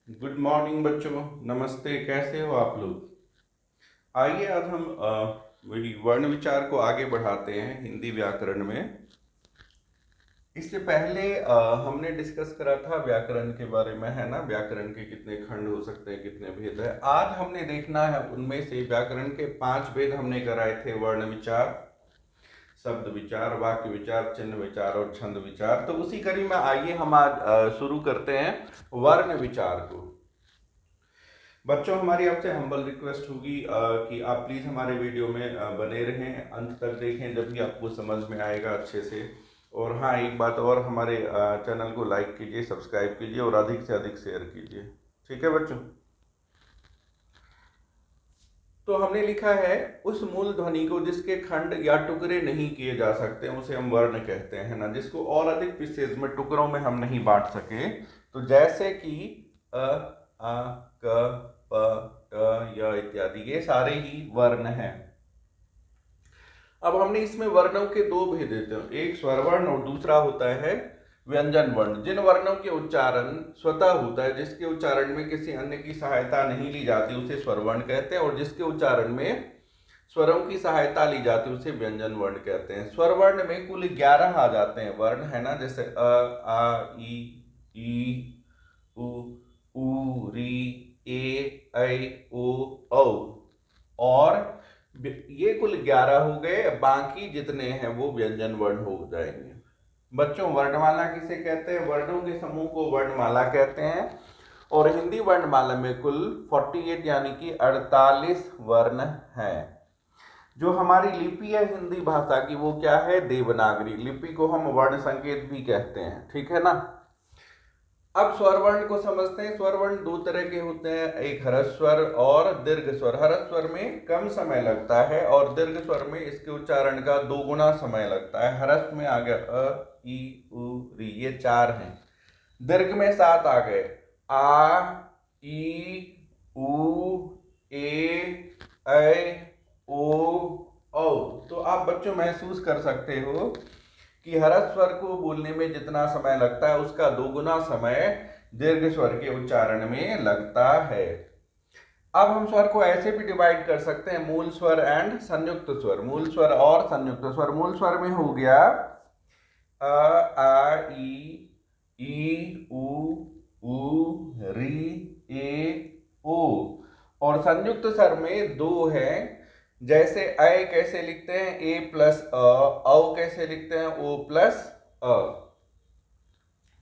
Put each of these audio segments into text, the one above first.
Good morning बच्चों। नमस्ते, कैसे हो आप लोग। आइए आज हम वही वर्ण विचार को आगे बढ़ाते हैं हिंदी व्याकरण में। इससे पहले हमने डिस्कस करा था व्याकरण के बारे में, है ना। व्याकरण के कितने खंड हो सकते हैं, कितने भेद है। आज हमने देखना है उनमें से व्याकरण के 5 भेद हमने कराए थे। वर्ण विचार, शब्द विचार, वाक्य विचार, चिन्ह विचार और छंद विचार। तो उसी कड़ी में आइए हम आज शुरू करते हैं वर्ण विचार को। बच्चों, हमारी आपसे हम्बल रिक्वेस्ट होगी कि आप प्लीज़ हमारे वीडियो में बने रहें, अंत तक देखें, जब भी आपको समझ में आएगा अच्छे से। और हाँ, एक बात और, हमारे चैनल को लाइक कीजिए, सब्सक्राइब कीजिए और अधिक से अधिक शेयर कीजिए। ठीक है बच्चों। तो हमने लिखा है, उस मूल ध्वनि को जिसके खंड या टुकड़े नहीं किए जा सकते उसे हम वर्ण कहते हैं ना, जिसको और अधिक पीसेज में, टुकड़ों में हम नहीं बांट सके। तो जैसे कि अ, आ, क, प, ट, य इत्यादि, ये सारे ही वर्ण हैं। अब हमने इसमें वर्णों के दो भेद देते हैं, एक स्वर वर्ण और दूसरा होता है व्यंजन वर्ण। जिन वर्णों के उच्चारण स्वतः होता है, जिसके उच्चारण में किसी अन्य की सहायता नहीं ली जाती, उसे स्वर वर्ण कहते हैं। और जिसके उच्चारण में स्वरों की सहायता ली जाती है उसे व्यंजन वर्ण कहते हैं। स्वर वर्ण में कुल 11 आ जाते हैं वर्ण, है ना। जैसे अ, आ, ई, उ, ऊ, री, ए, ऐ, ओ, औ। और ये कुल 11 हो गए, बाकी जितने हैं वो व्यंजन वर्ण हो जाएंगे। बच्चों, वर्णमाला किसे कहते हैं? वर्णों के समूह को वर्णमाला कहते हैं। और हिंदी वर्णमाला में कुल 48 यानी कि 48 वर्ण हैं। जो हमारी लिपि है हिंदी भाषा की, वो क्या है? देवनागरी लिपि को हम वर्ण संकेत भी कहते हैं। ठीक है ना। अब स्वर वर्ण को समझते हैं। स्वर वर्ण दो तरह के होते हैं, एक ह्रस्वर और दीर्घ स्वर। ह्रस्वर में कम समय लगता है और दीर्घ स्वर में इसके उच्चारण का 2 गुना समय लगता है। ह्रस्व में आ गया अ, ई, उ, री, ये 4 हैं। दीर्घ में 7 आ गए, आ, ई, उ, ए, ऐ, ओ, औ। तो आप बच्चों महसूस कर सकते हो कि ह्रस्व स्वर को बोलने में जितना समय लगता है उसका 2 गुना समय दीर्घ स्वर के उच्चारण में लगता है। अब हम स्वर को ऐसे भी डिवाइड कर सकते हैं, मूल स्वर एंड संयुक्त स्वर। मूल स्वर और संयुक्त स्वर। मूल स्वर में हो गया अ, आ, ई, उ, री, ए, ओ। और संयुक्त स्वर में 2 है। जैसे अ कैसे लिखते हैं? ए प्लस अ। औ कैसे लिखते हैं? ओ प्लस अ।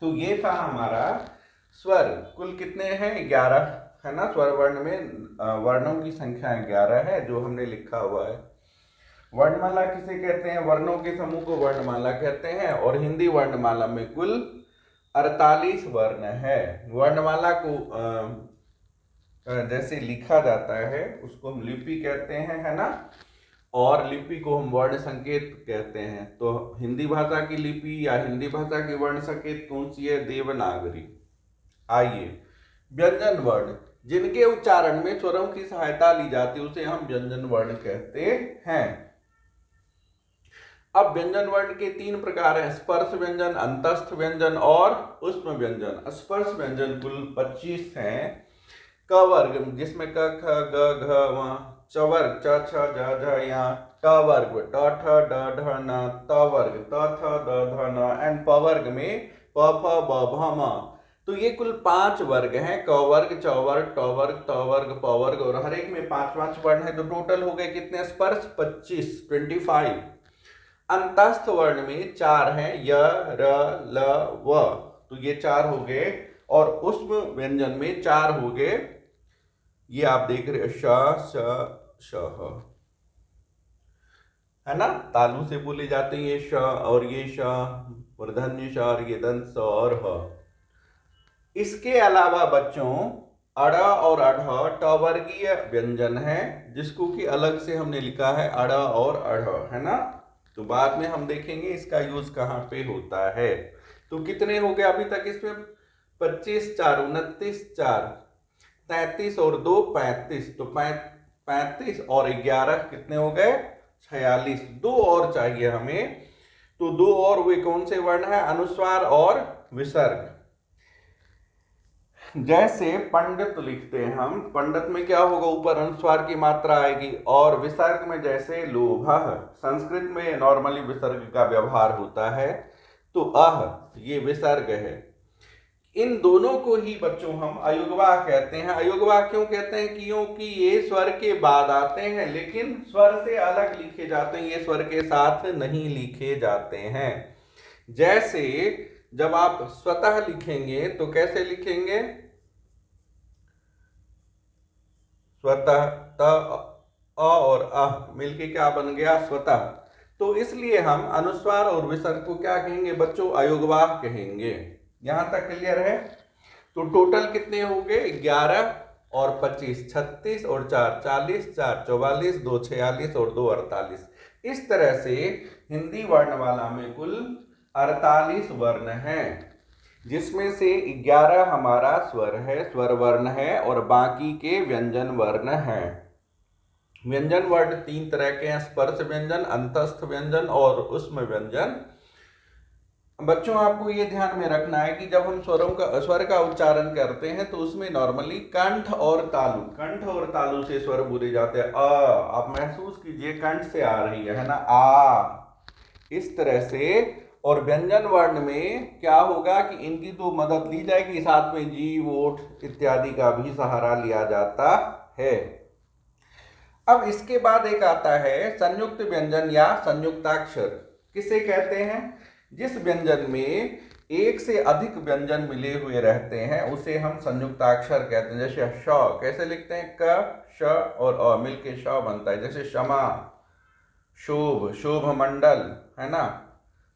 तो ये था हमारा स्वर। कुल कितने हैं? 11, है ना। स्वर वर्ण में वर्णों की संख्या 11 है, जो हमने लिखा हुआ है। वर्णमाला किसे कहते हैं? वर्णों के समूह को वर्णमाला कहते हैं। और हिंदी वर्णमाला में कुल 48 वर्ण है। वर्णमाला को जैसे लिखा जाता है उसको हम लिपि कहते हैं, है ना। और लिपि को हम वर्ण संकेत कहते हैं। तो हिंदी भाषा की लिपि या हिंदी भाषा की वर्ण संकेत कौन सी है? देवनागरी। आइए, व्यंजन वर्ण, जिनके उच्चारण में स्वरों की सहायता ली जाती है उसे हम व्यंजन वर्ण कहते हैं। अब व्यंजन वर्ण के 3 प्रकार हैं, स्पर्श व्यंजन, अंतस्थ व्यंजन और ऊष्म व्यंजन। स्पर्श व्यंजन कुल 25 हैं। क वर्ग, जिसमें क, ख, ग, घ, व। च वर्ग, च, छ, ज, झ, य। ट वर्ग, ट, ठ, ड, ढ, न। त वर्ग, त, थ, द, ध, न। एंड प वर्ग में प, फ, ब, भ, म। तो ये कुल 5 वर्ग हैं। क वर्ग, च वर्ग, ट वर्ग, त वर्ग, प वर्ग, और हर एक में 5 वर्ण है। तो टोटल हो गए कितने स्पर्श? 25। अंतस्थ वर्ण में 4 हैं, य, र, ल, व। तो ये 4 हो गए। और ऊष्म व्यंजन में 4 हो गए। ये आप देख रहे हो, श, श, श, ह, है ना। तालु से बोले जाते हैं ये श, और ये श मूर्धन्य श, और ये दंत स और ह। इसके अलावा बच्चों अड़ और अढ़ टवर्गीय व्यंजन है, जिसको कि अलग से हमने लिखा है अड़ और अढ़, है ना। तो बाद में हम देखेंगे इसका यूज कहाँ पे होता है। तो कितने हो गए अभी तक इसमें? 25, 4, 29, 4, 33 और 2 35। तो 35 और 11 कितने हो गए? 46। 2 और चाहिए हमें। तो 2 और वे कौन से वर्ण है? अनुस्वार और विसर्ग। जैसे पंडित लिखते हैं हम, पंडित में क्या होगा, ऊपर अनुस्वार की मात्रा आएगी, और विसर्ग में जैसे लोभः, संस्कृत में नॉर्मली विसर्ग का व्यवहार होता है, तो ये विसर्ग है। इन दोनों को ही बच्चों हम अयुग्वाह कहते हैं। अयुग्वाह क्यों कहते हैं? क्योंकि ये स्वर के बाद आते हैं, लेकिन स्वर से अलग लिखे जाते हैं, ये स्वर के साथ नहीं लिखे जाते हैं। जैसे जब आप स्वतः लिखेंगे तो कैसे लिखेंगे? स्वतः, त और मिलके क्या बन गया? स्वतः। तो इसलिए हम अनुस्वार और विसर्ग को क्या कहेंगे बच्चों? अयुग्वाह कहेंगे। यहां तक क्लियर है? तो टोटल कितने हो गए? 11 और 25 36 और 4 40, 4 44, 2 46 और 2 48। इस तरह से हिंदी वर्णमाला में कुल 48 वर्ण हैं, जिसमें से 11 हमारा स्वर है, स्वर वर्ण है, और बाकी के व्यंजन वर्ण हैं। व्यंजन वर्ण 3 तरह के हैं: स्पर्श व्यंजन, अंतस्थ व्यंजन और उष्म व्यंजन। बच्चों आपको ये ध्यान में रखना है कि जब हम स्वर का उच्चारण करते हैं तो उसमें नॉर्मली कंठ और तालु से स्वर बोले जाते हैं। आप महसूस कीजिए, कंठ से आ रही है ना, इस तरह से। और व्यंजन वर्ण में क्या होगा कि इनकी तो मदद ली जाएगी, साथ में जीव, ओठ इत्यादि का भी सहारा लिया जाता है। अब इसके बाद एक आता है संयुक्त व्यंजन या संयुक्ताक्षर। किसे कहते हैं? जिस व्यंजन में एक से अधिक व्यंजन मिले हुए रहते हैं उसे हम संयुक्ताक्षर कहते हैं। जैसे श कैसे लिखते हैं? क, श और अ मिलके श बनता है। जैसे क्षमा, शोभ, शोभ मंडल, है ना,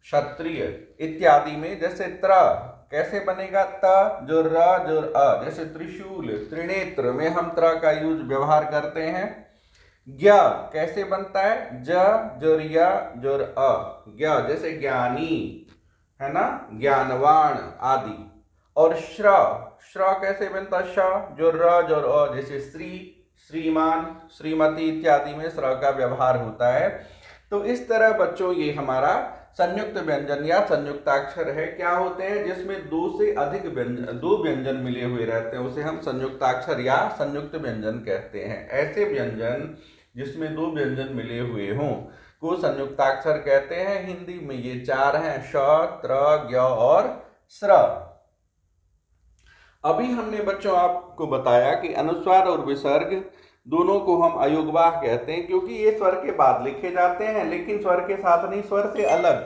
क्षत्रिय इत्यादि में। जैसे त्र कैसे बनेगा? त जो र जो अ। जैसे त्रिशूल, त्रिनेत्र में हम त्र का यूज व्यवहार करते हैं। ज्ञ कैसे बनता है? ज जोर य जोर अ, ज्ञ। जैसे ज्ञानी, है ना, ज्ञानवान आदि। और श्र, श्र कैसे बनता? श जोर र जोर अ। जैसे श्री, श्रीमान, श्रीमती इत्यादि में श्र का व्यवहार होता है। तो इस तरह बच्चों ये हमारा संयुक्त व्यंजन या संयुक्ताक्षर है। क्या होते हैं? जिसमें 2 से अधिक व्यंजन, 2 व्यंजन मिले हुए रहते हैं उसे हम संयुक्ताक्षर या संयुक्त व्यंजन कहते हैं। ऐसे व्यंजन जिसमें 2 व्यंजन मिले हुए हों को संयुक्ताक्षर कहते हैं। हिंदी में ये 4 हैं: श, त्र, ज्ञ और स्र। अभी हमने बच्चों आपको बताया कि अनुस्वार और विसर्ग दोनों को हम अयुग्वाह कहते हैं, क्योंकि ये स्वर के बाद लिखे जाते हैं, लेकिन स्वर के साथ नहीं, स्वर से अलग,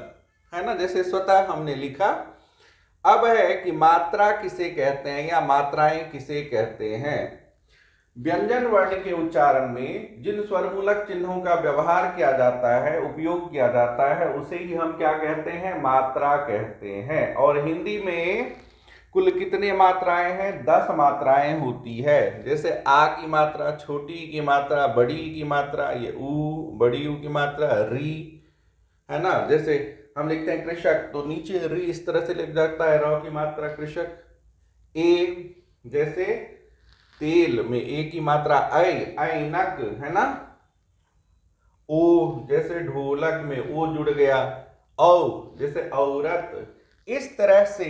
है ना। जैसे स्वतः हमने लिखा। अब है कि मात्रा किसे कहते हैं या मात्राएं किसे कहते हैं। व्यंजन वर्ण के उच्चारण में जिन स्वरमूलक चिन्हों का व्यवहार किया जाता है, उपयोग किया जाता है, उसे ही हम क्या कहते हैं? मात्रा कहते हैं। और हिंदी में कुल कितने मात्राएं हैं? 10 मात्राएं होती है। जैसे आ की मात्रा, छोटी की मात्रा, बड़ी की मात्रा, ये ऊ, बड़ी ऊ की मात्रा, री, है ना। जैसे हम लिखते हैं कृषक तो नीचे री इस तरह से लिख जाता है, र की मात्रा कृषक। ए जैसे तेल में ए की मात्रा ऐनक, है ना। ओ जैसे ढोलक में ओ जुड़ गया, औ जैसे औरत। इस तरह से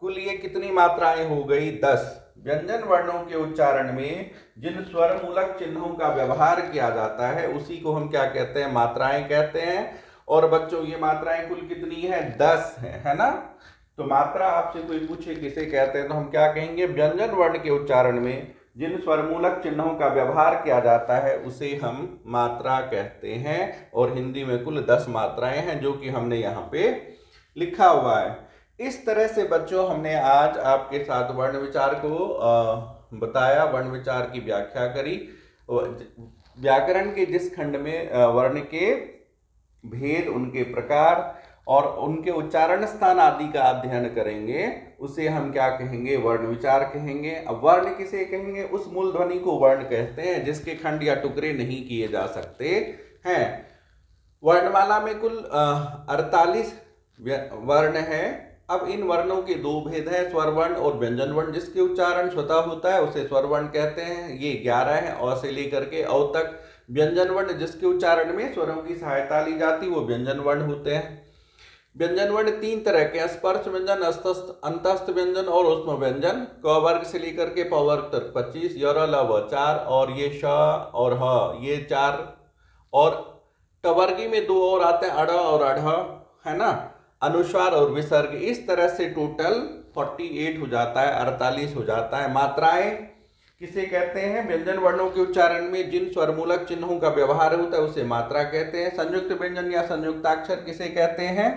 कुल ये कितनी मात्राएं हो गई? 10। व्यंजन वर्णों के उच्चारण में जिन स्वर मूलक चिन्हों का व्यवहार किया जाता है उसी को हम क्या कहते हैं? मात्राएं कहते हैं। और बच्चों ये मात्राएं कुल कितनी है? 10 है ना। तो मात्रा आपसे कोई पूछे किसे कहते हैं तो हम क्या कहेंगे? व्यंजन वर्ण के उच्चारण में जिन स्वरमूलक चिन्हों का व्यवहार किया जाता है उसे हम मात्रा कहते हैं। और हिंदी में कुल 10 मात्राएं हैं जो कि हमने यहाँ पे लिखा हुआ है। इस तरह से बच्चों हमने आज आपके साथ वर्ण विचार को बताया, वर्ण विचार की व्याख्या करी। व्याकरण के जिस खंड में वर्ण के भेद, उनके प्रकार और उनके उच्चारण स्थान आदि का अध्ययन करेंगे उसे हम क्या कहेंगे? वर्ण विचार कहेंगे। अब वर्ण किसे कहेंगे? उस मूल ध्वनि को वर्ण कहते हैं जिसके खंड या टुकड़े नहीं किए जा सकते हैं। वर्णमाला में कुल 48 वर्ण हैं। अब इन वर्णों के 2 भेद हैं, स्वर वर्ण और व्यंजन वर्ण। जिसके उच्चारण स्वतः होता है उसे स्वर वर्ण कहते हैं, ये 11 है, अ से लेकर के औ तक। व्यंजन वर्ण जिसके उच्चारण में स्वरों की सहायता ली जाती वो व्यंजन वर्ण होते हैं। व्यंजन वर्ण तीन तरह के हैं, स्पर्श व्यंजन, अंतस्थ व्यंजन और ऊष्म व्यंजन। क वर्ग से लेकर के प वर्ग तक 25, य र ल व 4, और ये श और ह ये 4, और टवर्गी में 2 और आते हैं, अड़ और अढ़, है ना, अनुस्वार और विसर्ग। इस तरह से टोटल 48 हो जाता है, 48 हो जाता है। मात्राएं किसे कहते हैं? व्यंजन वर्णों के उच्चारण में जिन स्वरमूलक चिन्हों का व्यवहार होता है उसे मात्रा कहते हैं। संयुक्त व्यंजन या संयुक्ताक्षर किसे कहते हैं?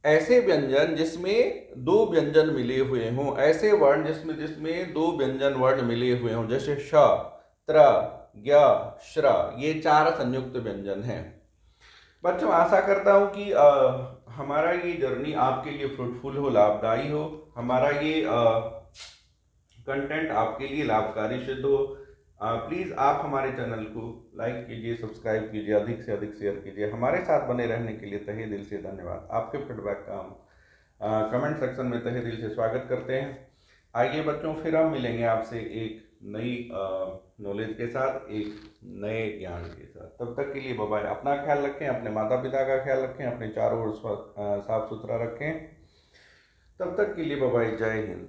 ऐसे व्यंजन जिसमें दो व्यंजन मिले हुए हों, ऐसे वर्ण जिसमें जिसमें दो व्यंजन वर्ण मिले हुए हों, जैसे श, त्र, ज्ञ, श्र, ये 4 संयुक्त व्यंजन हैं। बच्चों आशा करता हूं कि हमारा ये जर्नी आपके लिए फ्रूटफुल हो, लाभदायी हो, हमारा ये कंटेंट आपके लिए लाभकारी सिद्ध हो। प्लीज़ आप हमारे चैनल को लाइक कीजिए, सब्सक्राइब कीजिए, अधिक से अधिक शेयर कीजिए। हमारे साथ बने रहने के लिए तहे दिल से धन्यवाद। आपके फीडबैक का हम कमेंट सेक्शन में तहे दिल से स्वागत करते हैं। आइए बच्चों, फिर हम मिलेंगे आपसे एक नई नॉलेज के साथ, एक नए ज्ञान के साथ। तब तक के लिए बाय बाय। अपना ख्याल रखें, अपने माता पिता का ख्याल रखें, अपने चारों ओर साफ सुथरा रखें। तब तक के लिए बाय बाय। जय हिंद।